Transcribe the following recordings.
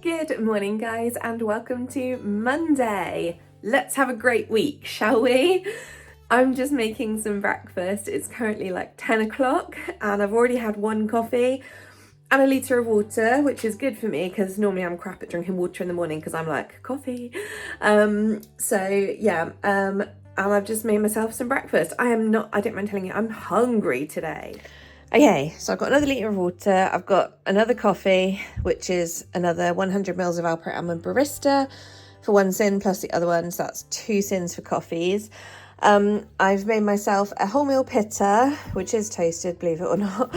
Good morning, guys, and welcome to Monday. Let's have a great week, shall we? I'm just making some breakfast. It's currently like 10 o'clock and I've already had one coffee and a litre of water, which is good for me because normally I'm crap at drinking water in the morning because I'm like, coffee. And I've just made myself some breakfast. I don't mind telling you, I'm hungry today. Okay, so I've got another litre of water, I've got another coffee, which is another 100 mils of Alpro Almond Barista for one syn, plus the other ones, that's 2 syns for coffees. I've made myself a wholemeal pitta, which is toasted, believe it or not,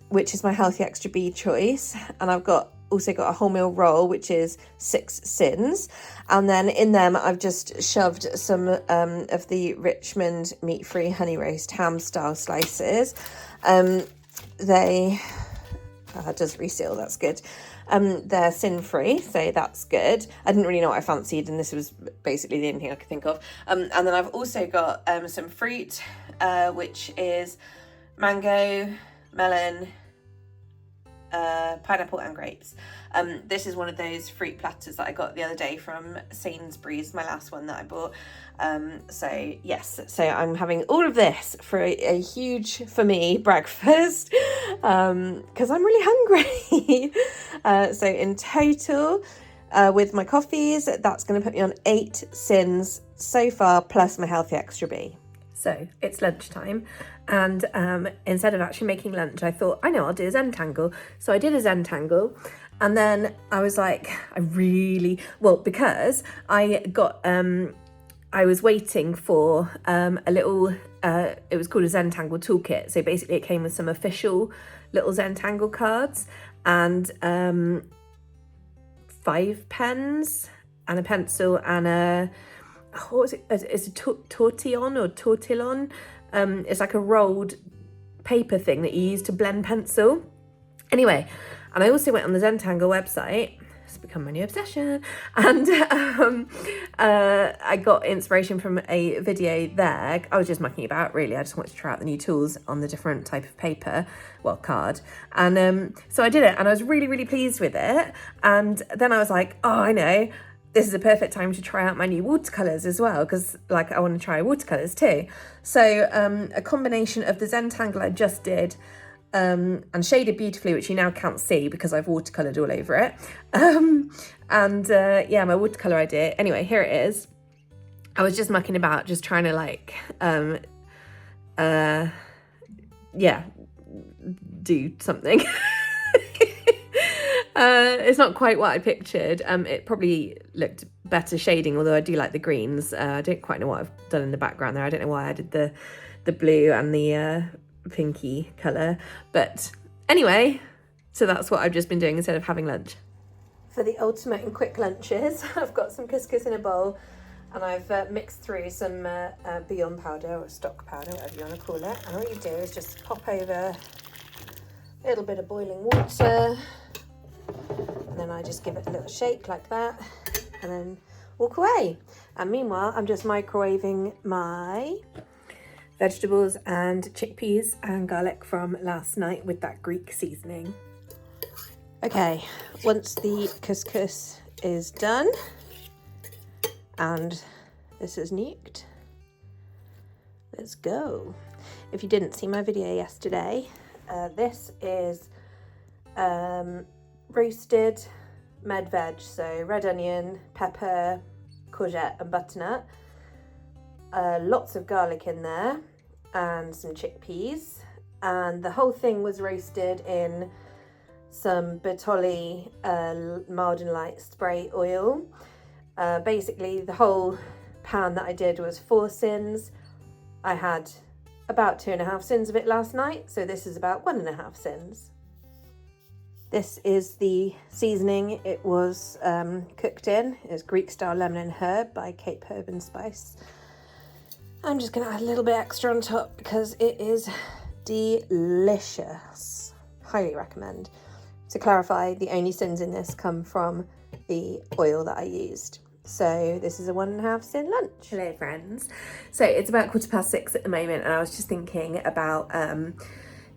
which is my healthy extra B choice. And I've also got a wholemeal roll, which is 6 syns. And then in them, I've just shoved some of the Richmond meat-free honey roast ham style slices. They does reseal, that's good. They're sin-free, so that's good. I didn't really know what I fancied, and this was basically the only thing I could think of. And then I've also got some fruit, which is mango, melon, pineapple and grapes. This is one of those fruit platters that I got the other day from Sainsbury's, my last one that I bought. So I'm having all of this for a huge, for me, breakfast, because I'm really hungry. So in total, with my coffees, that's going to put me on 8 syns so far, plus my healthy extra B. So it's lunchtime, and instead of actually making lunch, I thought, I know, I'll do a Zentangle. So I did a Zentangle, and then I was like, because I was waiting for a little, it was called a Zentangle toolkit. So basically it came with some official little Zentangle cards and 5 pens and a pencil and a, what was it? It's a tortillon or tortillon. It's like a rolled paper thing that you use to blend pencil. Anyway, and I also went on the Zentangle website. It's become my new obsession. And I got inspiration from a video there. I was just mucking about, really. I just wanted to try out the new tools on the different type of paper, card. And so I did it, and I was really, really pleased with it. And then I was like, oh, I know, this is a perfect time to try out my new watercolours as well, because I want to try watercolours too. So a combination of the Zentangle I just did, and shaded beautifully, which you now can't see because I've watercoloured all over it. My watercolour idea. Anyway, here it is. I was just mucking about, just trying to do something. It's not quite what I pictured. It probably looked better shading, although I do like the greens. I don't quite know what I've done in the background there. I don't know why I did the blue and the pinky colour. But anyway, so that's what I've just been doing instead of having lunch. For the ultimate and quick lunches, I've got some couscous in a bowl, and I've mixed through some bouillon powder or stock powder, whatever you want to call it. And all you do is just pop over a little bit of boiling water, and then I just give it a little shake like that, and then walk away. And meanwhile, I'm just microwaving my vegetables and chickpeas and garlic from last night with that Greek seasoning. Okay, once the couscous is done and this is nuked, let's go. If you didn't see my video yesterday, this is roasted med veg, so red onion, pepper, courgette and butternut. Lots of garlic in there and some chickpeas, and the whole thing was roasted in some Bertolli mild and light spray oil. Basically the whole pan that I did was 4 syns. I had about 2.5 syns of it last night, so this is about 1.5 syns. This is the seasoning it was cooked in. It's Greek style lemon and herb by Cape Herb and Spice. I'm just going to add a little bit extra on top because it is delicious. Highly recommend. To clarify, the only syns in this come from the oil that I used. So this is a 1.5 syn lunch. Hello friends. So it's about 6:15 at the moment, and I was just thinking about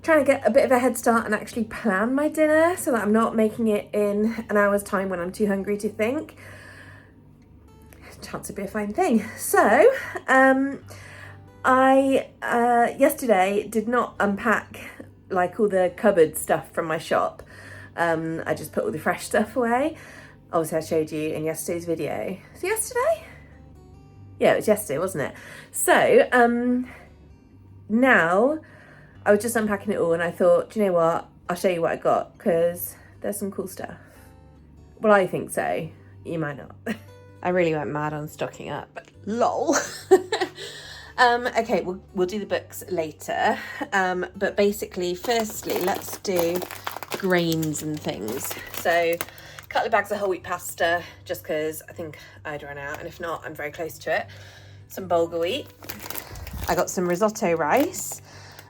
trying to get a bit of a head start and actually plan my dinner so that I'm not making it in an hour's time when I'm too hungry to think. Chance would be a fine thing. So I yesterday did not unpack like all the cupboard stuff from my shop. I just put all the fresh stuff away. Obviously I showed you in yesterday's video. Was it yesterday? Yeah, it was yesterday, wasn't it? So now I was just unpacking it all and I thought, do you know what? I'll show you what I got because there's some cool stuff. Well, I think so. You might not. I really went mad on stocking up, but lol. Okay, we'll do the books later. But basically, firstly, let's do grains and things. So a couple of bags of whole wheat pasta, just because I think I'd run out, and if not, I'm very close to it. Some bulgur wheat. I got some risotto rice.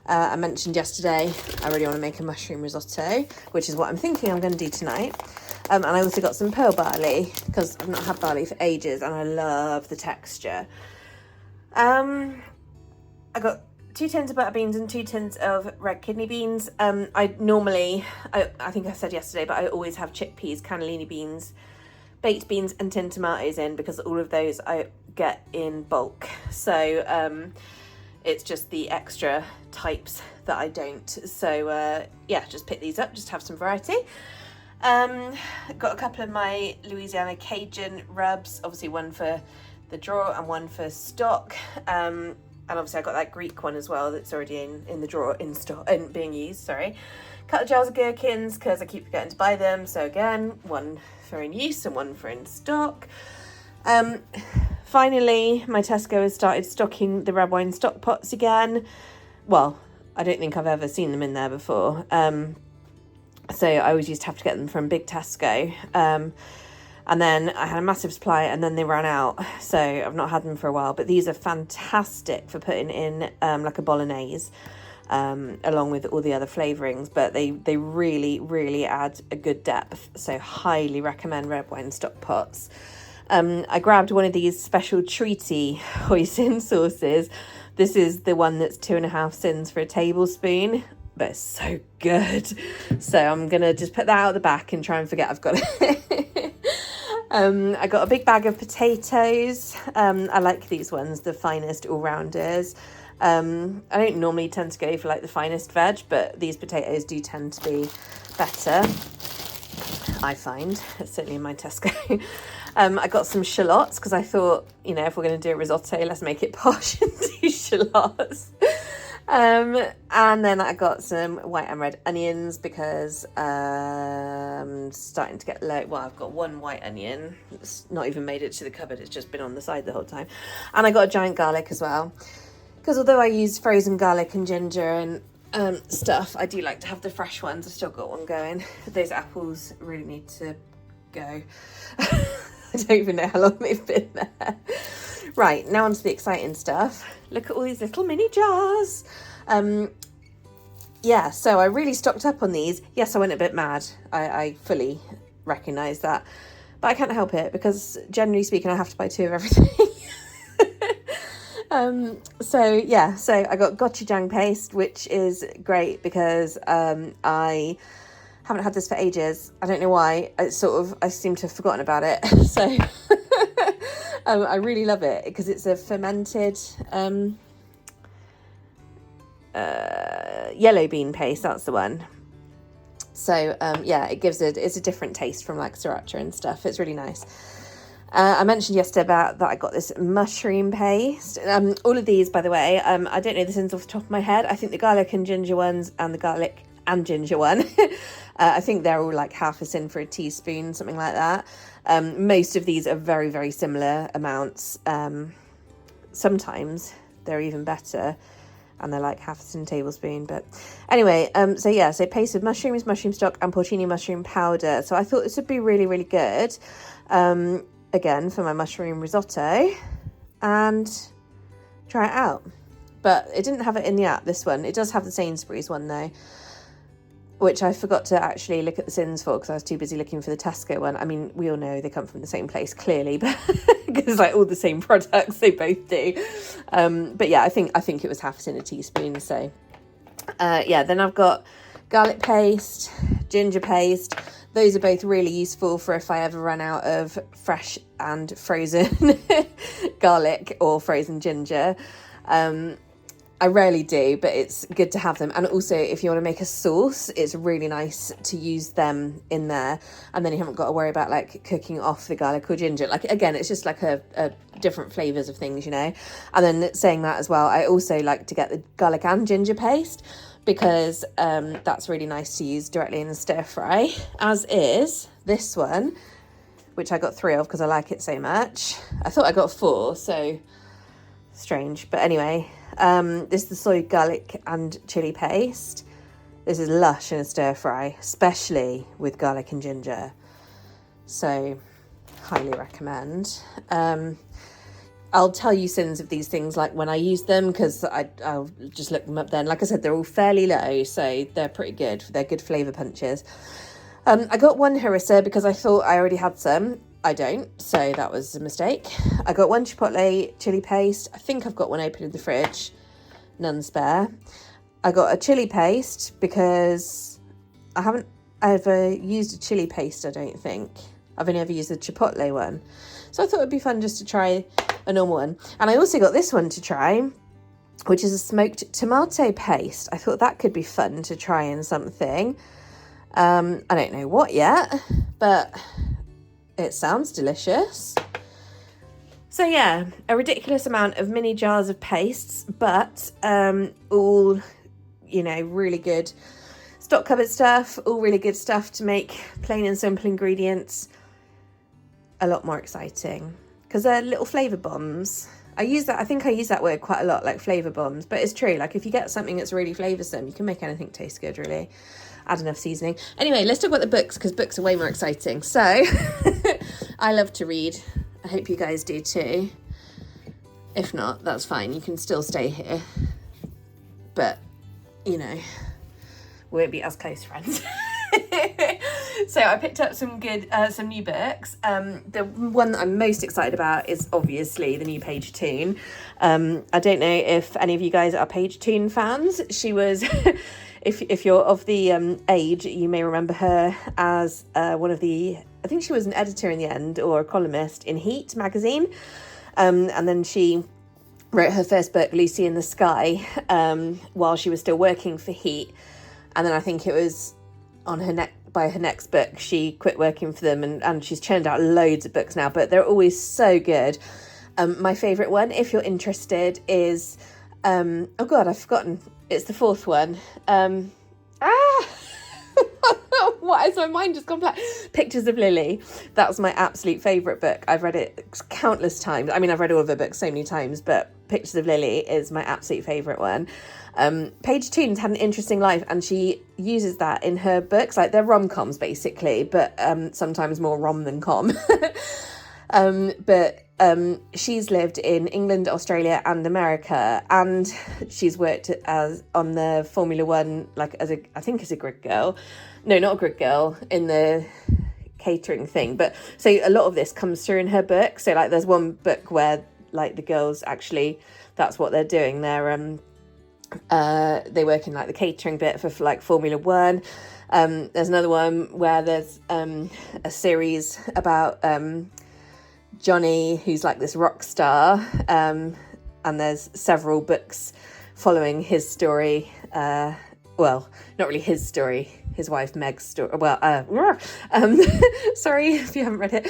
I mentioned yesterday I really want to make a mushroom risotto, which is what I'm thinking I'm going to do tonight. And I also got some pearl barley because I've not had barley for ages and I love the texture. I got 2 tins of butter beans and 2 tins of red kidney beans. I think I said yesterday, but I always have chickpeas, cannellini beans, baked beans and tin tomatoes in because all of those I get in bulk. So it's just the extra types that I don't. So yeah, just pick these up, just have some variety. Got a couple of my Louisiana Cajun rubs, obviously one for the drawer and one for stock. And obviously I got that Greek one as well that's already in the drawer in stock and being used, sorry. Couple of jars of gherkins because I keep forgetting to buy them. So again, one for in use and one for in stock. Finally, my Tesco has started stocking the red wine stock pots again. Well, I don't think I've ever seen them in there before. So I always used to have to get them from Big Tesco. And then I had a massive supply and then they ran out. So I've not had them for a while. But these are fantastic for putting in like a bolognese, along with all the other flavourings. But they really, really add a good depth. So highly recommend red wine stock pots. I grabbed one of these special treaty hoisin sauces. This is the one that's 2.5 syns for a tablespoon, but it's so good. So I'm going to just put that out the back and try and forget I've got it. I got a big bag of potatoes. I like these ones, the finest all-rounders. I don't normally tend to go for like the finest veg, but these potatoes do tend to be better, I find, certainly in my Tesco. I got some shallots because I thought, you know, if we're going to do a risotto, let's make it posh and do shallots. And then I got some white and red onions because I'm starting to get low. Well, I've got one white onion. It's not even made it to the cupboard. It's just been on the side the whole time. And I got a giant garlic as well. Because although I use frozen garlic and ginger and stuff, I do like to have the fresh ones. I've still got one going. Those apples really need to go. I don't even know how long they've been there. Right, now on to the exciting stuff. Look at all these little mini jars. Yeah, so I really stocked up on these. Yes, I went a bit mad. I fully recognise that. But I can't help it because generally speaking, I have to buy 2 of everything. So I got gochujang paste, which is great because I haven't had this for ages. I don't know why. I seem to have forgotten about it. So I really love it because it's a fermented yellow bean paste. That's the one. So yeah, it's a different taste from like sriracha and stuff. It's really nice. I mentioned yesterday about that I got this mushroom paste. All of these, by the way, I don't know the syns off the top of my head. I think the garlic and ginger ones and the garlic and ginger one, I think they're all like half a syn for a teaspoon, something like that. Most of these are very, very similar amounts. Sometimes they're even better and they're like half a syn tablespoon. But anyway, so paste of mushrooms, mushroom stock and porcini mushroom powder. So I thought this would be really, really good. Again, for my mushroom risotto, and try it out. But it didn't have it in the app, this one. It does have the Sainsbury's one though, which I forgot to actually look at the syns for because I was too busy looking for the Tesco one. I mean, we all know they come from the same place, clearly, but because it's like all the same products, they both do. But yeah, I think it was half a syn a teaspoon, so Then I've got garlic paste, ginger paste. Those are both really useful for if I ever run out of fresh and frozen garlic or frozen ginger. I rarely do, but it's good to have them. And also, if you want to make a sauce, it's really nice to use them in there. And then you haven't got to worry about like cooking off the garlic or ginger. Like, again, it's just like a different flavours of things, you know. And then saying that as well, I also like to get the garlic and ginger paste because that's really nice to use directly in the stir fry, as is this one, which I got 3 of because I like it so much. I thought I got 4, so strange. But anyway, this is the soy garlic and chili paste. This is lush in a stir fry, especially with garlic and ginger. So highly recommend. I'll tell you syns of these things like when I use them, because I'll just look them up then. Like I said, they're all fairly low, so they're pretty good. They're good flavour punches. I got 1 harissa because I thought I already had some. I don't, so that was a mistake. I got 1 chipotle chili paste. I think I've got 1 open in the fridge. None spare. I got a chili paste because I haven't ever used a chili paste, I don't think. I've only ever used the chipotle one. So I thought it'd be fun just to try a normal one. And I also got this one to try, which is a smoked tomato paste. I thought that could be fun to try in something. I don't know what yet, but it sounds delicious. So yeah, a ridiculous amount of mini jars of pastes, but all, you know, really good stock cupboard stuff, all really good stuff to make plain and simple ingredients a lot more exciting, because they're little flavour bombs. I think I use that word quite a lot, like flavour bombs, but it's true. Like if you get something that's really flavoursome, you can make anything taste good, really. Add enough seasoning. Anyway, let's talk about the books, because books are way more exciting. So I love to read. I hope you guys do too. If not, that's fine. You can still stay here. But, you know, we won't be as close friends. So I picked up some new books. The one that I'm most excited about is obviously the new Paige Toon. I don't know if any of you guys are Paige Toon fans. She was, if you're of the age, you may remember her as one of the, I think she was an editor in the end, or a columnist in Heat magazine. And then she wrote her first book, Lucy in the Sky, while she was still working for Heat. And then I think it was on by her next book, she quit working for them, and she's churned out loads of books now, but they're always so good. My favourite one, if you're interested, is, oh God, I've forgotten. It's the 4th one. What is my mind just gone blank? Pictures of Lily. That's my absolute favourite book. I've read it countless times. I mean, I've read all of her books so many times, but Pictures of Lily is my absolute favourite one. Paige Toon's had an interesting life, and she uses that in her books. Like, they're rom-coms basically, but sometimes more rom than com. But she's lived in England, Australia and America, and she's worked on the Formula One, like I think as a grid girl. No, not a grid girl, in the catering thing. But so a lot of this comes through in her book. So like there's one book where like the girls actually, that's what they're doing. They work in like the catering bit for like Formula One. There's another one where there's a series about Johnny, who's like this rock star, and there's several books following his story. Well, not really his story, his wife Meg's story. Well, sorry if you haven't read it.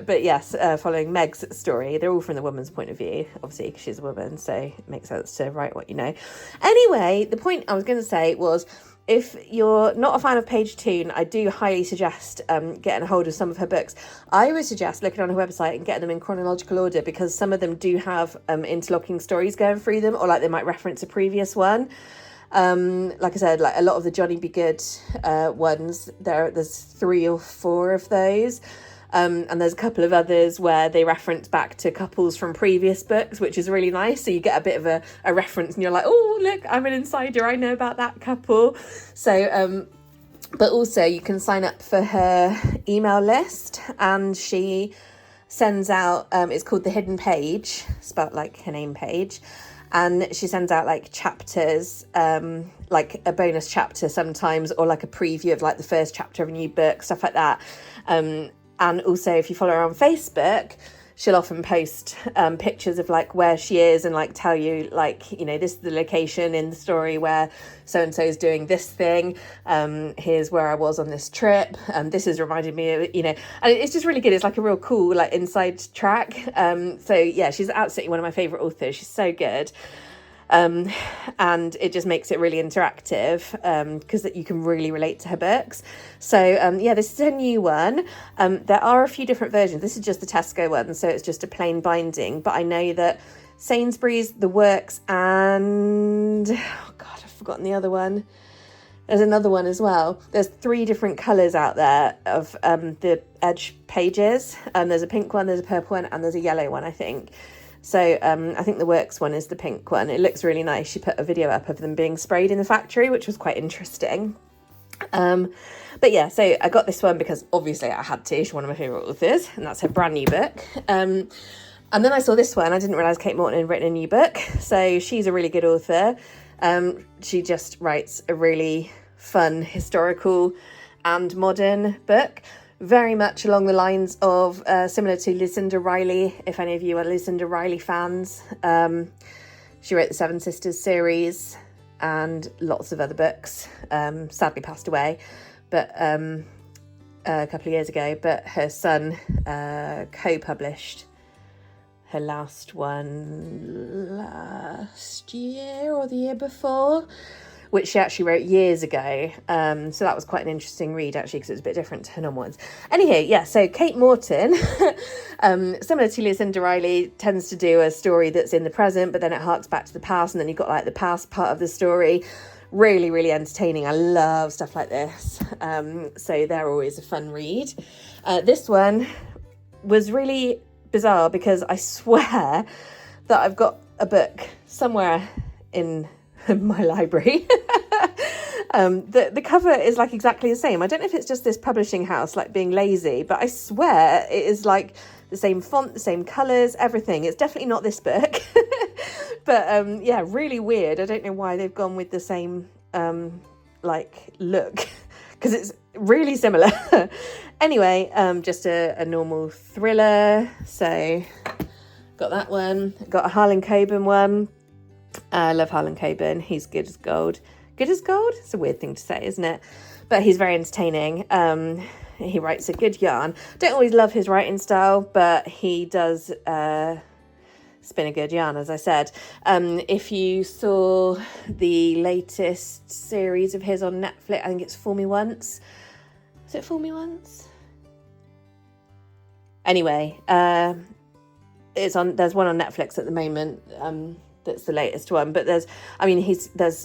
But yes, following Meg's story. They're all from the woman's point of view, obviously, because she's a woman, so it makes sense to write what you know. Anyway, the point I was going to say was, if you're not a fan of Paige Toon, I do highly suggest getting a hold of some of her books. I would suggest looking on her website and getting them in chronological order, because some of them do have interlocking stories going through them, or like they might reference a previous one. Like I said, like a lot of the Johnny Be Good ones, there's 3 or 4 of those. And there's a couple of others where they reference back to couples from previous books, which is really nice. So you get a bit of a reference and you're like, oh, look, I'm an insider. I know about that couple. So, but also you can sign up for her email list, and she sends out, it's called The Hidden Page, spelt like her name Paige. and she sends out like chapters, like a bonus chapter sometimes, or like a preview of like the first chapter of a new book, stuff like that. And also if you follow her on Facebook, she'll often post pictures of like where she is and like tell you like, you know, this is the location in the story where so-and-so is doing this thing. Here's where I was on this trip. This has reminded me of, you know, and it's just really good. It's like a real cool like inside track. So yeah, she's absolutely one of my favourite authors. She's so good. And it just makes it really interactive because you can really relate to her books. So yeah, this is a new one. There are a few different versions. This is just the Tesco one, so it's just a plain binding, but I know that Sainsbury's, The Works, and oh god, I've forgotten the other one. There's another one as well. There's 3 different colours out there of the edge pages. There's a pink one, there's a purple one, and there's a yellow one, I think. So I think the Works one is the pink one. It looks really nice. She put a video up of them being sprayed in the factory, which was quite interesting. But yeah, so I got this one because obviously I had to. She's one of my favourite authors, and that's her brand new book. And then I saw this one. I didn't realise Kate Morton had written a new book. So she's a really good author. She just writes a really fun historical and modern book. Very much along the lines of similar to Lucinda Riley, if any of you are Lucinda Riley fans. She wrote the Seven Sisters series and lots of other books. Sadly passed away, but a couple of years ago. But her son co-published her last one last year or the year before, which she actually wrote years ago. So that was quite an interesting read, actually, because it was a bit different to her normal ones. Anyway, yeah, so Kate Morton, similar to Lucinda Riley, tends to do a story that's in the present, but then it harks back to the past, and then you've got like the past part of the story. Really, really entertaining. I love stuff like this. So they're always a fun read. This one was really bizarre because I swear that I've got a book somewhere in my library. The cover is like exactly the same. I don't know if it's just this publishing house like being lazy, but I swear it is like the same font, the same colours, everything. It's definitely not this book. But yeah, really weird. I don't know why they've gone with the same like look, because it's really similar. Anyway, just a normal thriller. So got that one. Got a Harlan Coben one. I love Harlan Coben. He's good as gold. Good as gold? It's a weird thing to say, isn't it? But he's very entertaining. He writes a good yarn. Don't always love his writing style, but he does spin a good yarn, as I said. If you saw the latest series of his on Netflix, I think it's Fool Me Once. Is it Fool Me Once? Anyway, there's one on Netflix at the moment. That's the latest one, but there's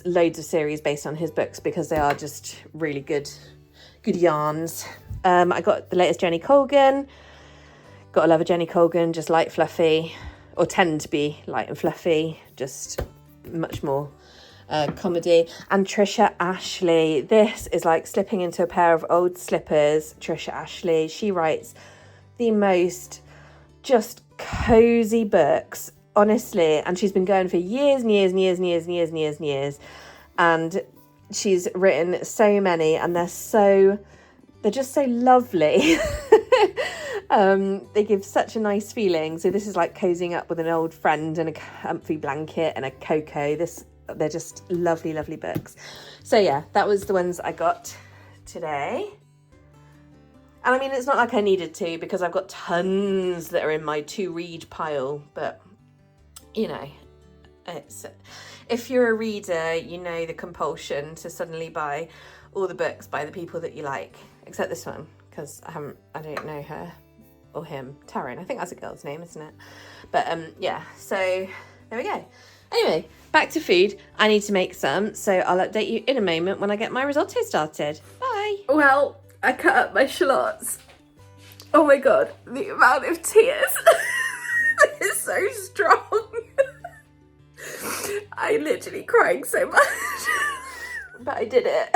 loads of series based on his books because they are just really good yarns. I got the latest Jenny Colgan. Gotta love a Jenny Colgan, just light, fluffy, or tend to be light and fluffy, just much more comedy. And Trisha Ashley, this is like slipping into a pair of old slippers. Trisha Ashley, she writes the most just cozy books, honestly, and she's been going for years and years and years and years and years and years and years, and she's written so many, and they're just so lovely. They give such a nice feeling. So this is like cozying up with an old friend and a comfy blanket and a cocoa. They're just lovely, lovely books. So yeah, that was the ones I got today. And I mean, it's not like I needed to because I've got tons that are in my to read pile, but you know, if you're a reader, you know the compulsion to suddenly buy all the books by the people that you like, except this one, because I don't know her or him. Taryn, I think that's a girl's name, isn't it? But yeah, so there we go. Anyway, back to food. I need to make some, so I'll update you in a moment when I get my risotto started. Bye. Well, I cut up my shallots. Oh my god, the amount of tears is so strong. I literally crying so much. But I did it.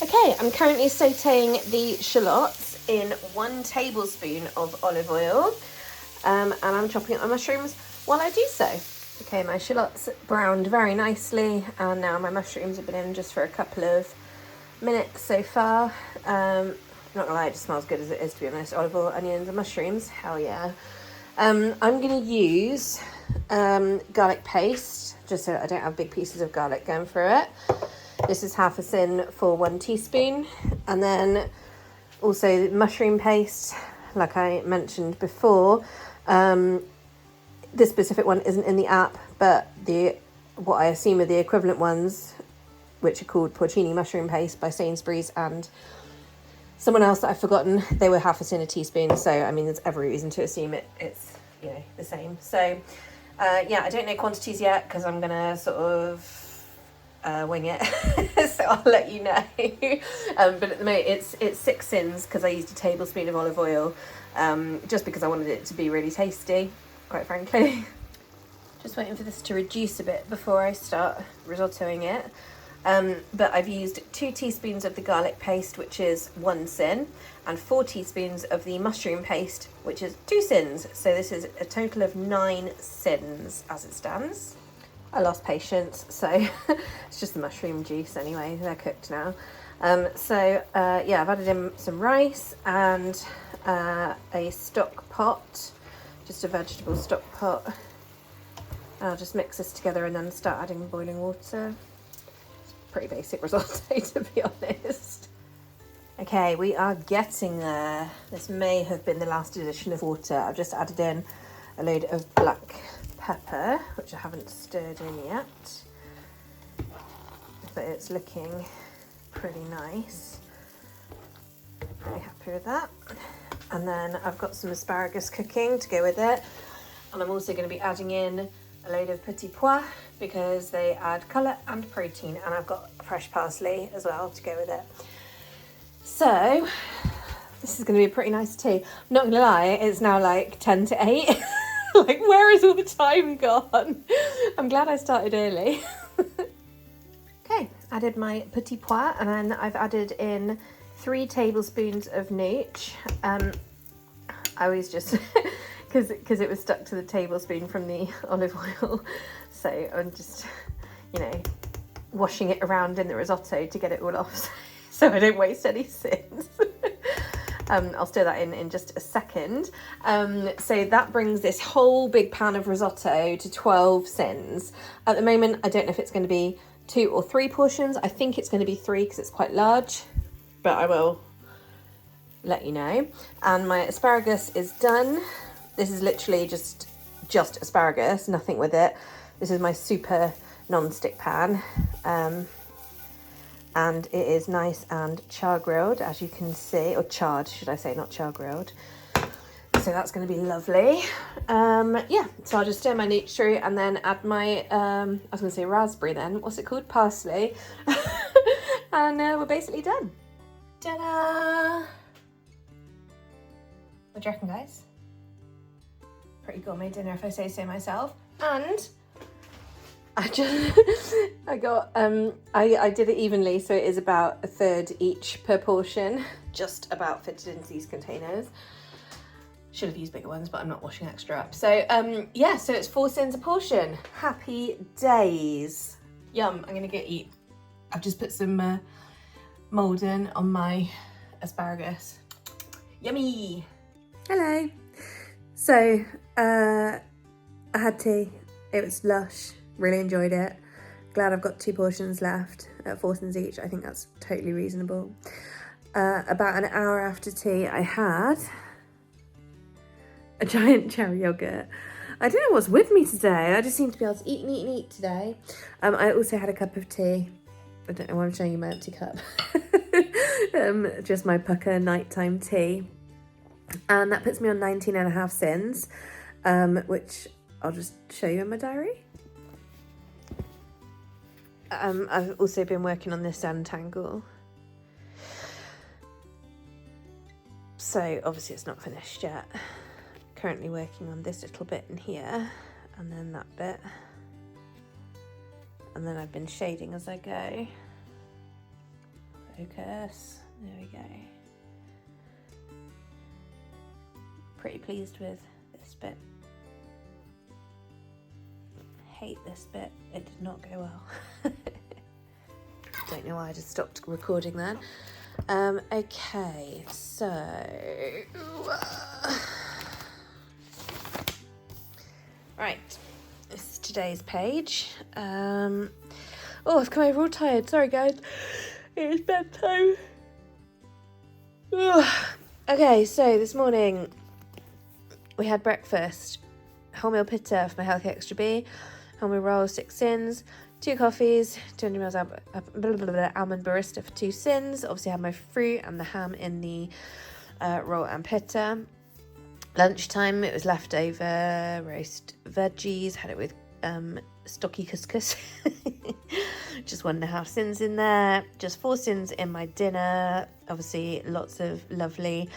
Okay, I'm currently sauteing the shallots in 1 tablespoon of olive oil. And I'm chopping up my mushrooms while I do so. Okay, my shallots browned very nicely, and now my mushrooms have been in just for a couple of minutes so far. Not gonna lie, it just smells good as it is, to be honest. Olive oil, onions and mushrooms, hell yeah. I'm gonna use garlic paste, just so I don't have big pieces of garlic going through it. This is half a syn for 1 teaspoon, and then also mushroom paste, like I mentioned before. This specific one isn't in the app, but what I assume are the equivalent ones, which are called porcini mushroom paste by Sainsbury's and someone else that I've forgotten, they were half a syn a teaspoon. So, I mean, there's every reason to assume it's, you know, the same. So, yeah, I don't know quantities yet because I'm going to sort of wing it. So I'll let you know. But at the moment, it's 6 syns because I used a tablespoon of olive oil, just because I wanted it to be really tasty, quite frankly. Just waiting for this to reduce a bit before I start risottoing it. But I've used 2 teaspoons of the garlic paste, which is 1 syn, and 4 teaspoons of the mushroom paste, which is 2 syns. So this is a total of 9 syns as it stands. I lost patience, so it's just the mushroom juice anyway. They're cooked now. Yeah, I've added in some rice and a stock pot, just a vegetable stock pot. I'll just mix this together and then start adding boiling water. It's pretty basic risotto, to be honest. Okay, we are getting there. This may have been the last addition of water. I've just added in a load of black pepper, which I haven't stirred in yet, but it's looking pretty nice. Very happy with that. And then I've got some asparagus cooking to go with it, and I'm also going to be adding in a load of petit pois because they add colour and protein, and I've got fresh parsley as well to go with it. So this is going to be a pretty nice tea. I'm not going to lie, it's now like 10 to 8. Like, where is all the time gone? I'm glad I started early. Okay, added my petit pois, and then I've added in 3 tablespoons of nooch. I always just, because it was stuck to the tablespoon from the olive oil, so I'm just, you know, washing it around in the risotto to get it all off, so I don't waste any syns. I'll stir that in just a second. So that brings this whole big pan of risotto to 12 syns. At the moment, I don't know if it's going to be 2 or 3 portions. I think it's going to be 3 because it's quite large, but I will let you know. And my asparagus is done. This is literally just asparagus, nothing with it. This is my super non-stick pan. And it is nice and char grilled, as you can see, or charred, should I say, not char grilled. So that's going to be lovely. Yeah, so I'll just stir my nooch through and then add my, I was going to say raspberry then, what's it called? Parsley. And we're basically done. Ta-da! What do you reckon, guys? Pretty gourmet dinner if I say so myself. And I did it evenly, so it is about a third each per portion, just about fitted into these containers. Should have used bigger ones, but I'm not washing extra up. So yeah, so it's 4 syns a portion. Happy days. Yum, I'm gonna go eat. I've just put some Maldon on my asparagus. Yummy. Hello. So I had tea. It was lush. Really enjoyed it. Glad I've got 2 portions left at 4 syns each. I think that's totally reasonable. About an hour after tea, I had a giant cherry yogurt. I don't know what's with me today. I just seem to be able to eat and eat and eat today. I also had a cup of tea. I don't know why I'm showing you my empty cup. Just my pucker nighttime tea. And that puts me on 19.5 syns, which I'll just show you in my diary. I've also been working on this Zentangle. So obviously it's not finished yet. Currently working on this little bit in here, and then that bit. And then I've been shading as I go. Focus, there we go. Pretty pleased with this bit. hate this bit. It did not go well. Don't know why I just stopped recording then. Okay, so right, this is today's page. Oh, I've come over all tired. Sorry, guys. It's bedtime. Okay, so this morning we had breakfast. Wholemeal pita for my healthy extra B, wholemeal roll 6 syns, 2 coffees, 200 mils almond barista for 2 syns. Obviously I had my fruit and the ham in the roll and pita. Lunchtime it was leftover roast veggies, had it with stocky couscous. Just 1.5 syns in there, just 4 syns in my dinner. Obviously lots of lovely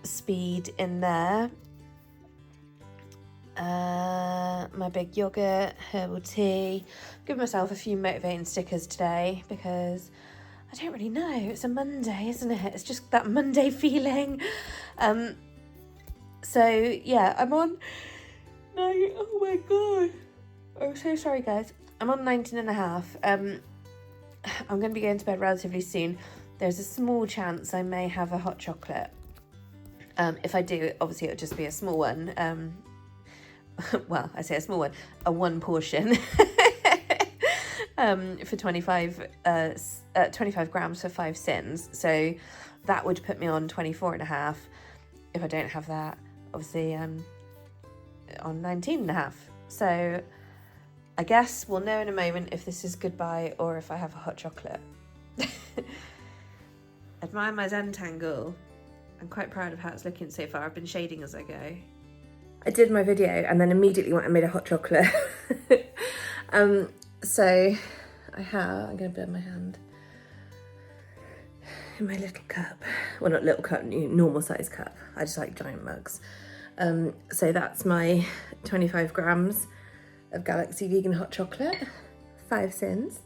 speed in there. My big yogurt, herbal tea. Give myself a few motivating stickers today because I don't really know. It's a Monday, isn't it? It's just that Monday feeling. So yeah, I'm on. No, oh my god. I'm so sorry, guys. I'm on 19.5. I'm going to be going to bed relatively soon. There's a small chance I may have a hot chocolate. If I do, obviously it'll just be a small one. Well, I say a small one, a 1 portion for 25 grams for 5 syns. So that would put me on 24.5. If I don't have that, obviously I'm on 19.5. So I guess we'll know in a moment if this is goodbye or if I have a hot chocolate. Admire my Zentangle. I'm quite proud of how it's looking so far. I've been shading as I go. I did my video and then immediately went and made a hot chocolate. So I'm going to burn my hand. In my little cup. Well, not little cup, normal size cup. I just like giant mugs. So that's my 25 grams of Galaxy vegan hot chocolate. 5 syns.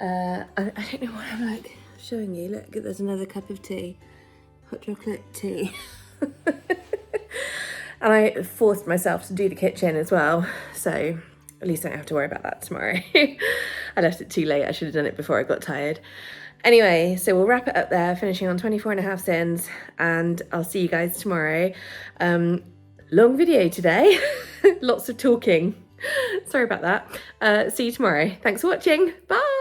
I don't know what I'm like showing you. Look, there's another cup of tea. Hot chocolate tea. And I forced myself to do the kitchen as well, so at least I don't have to worry about that tomorrow. I left it too late. I should have done it before I got tired. Anyway, so we'll wrap it up there, finishing on 24.5 syns, and I'll see you guys tomorrow. Long video today. Lots of talking. Sorry about that. See you tomorrow. Thanks for watching. Bye.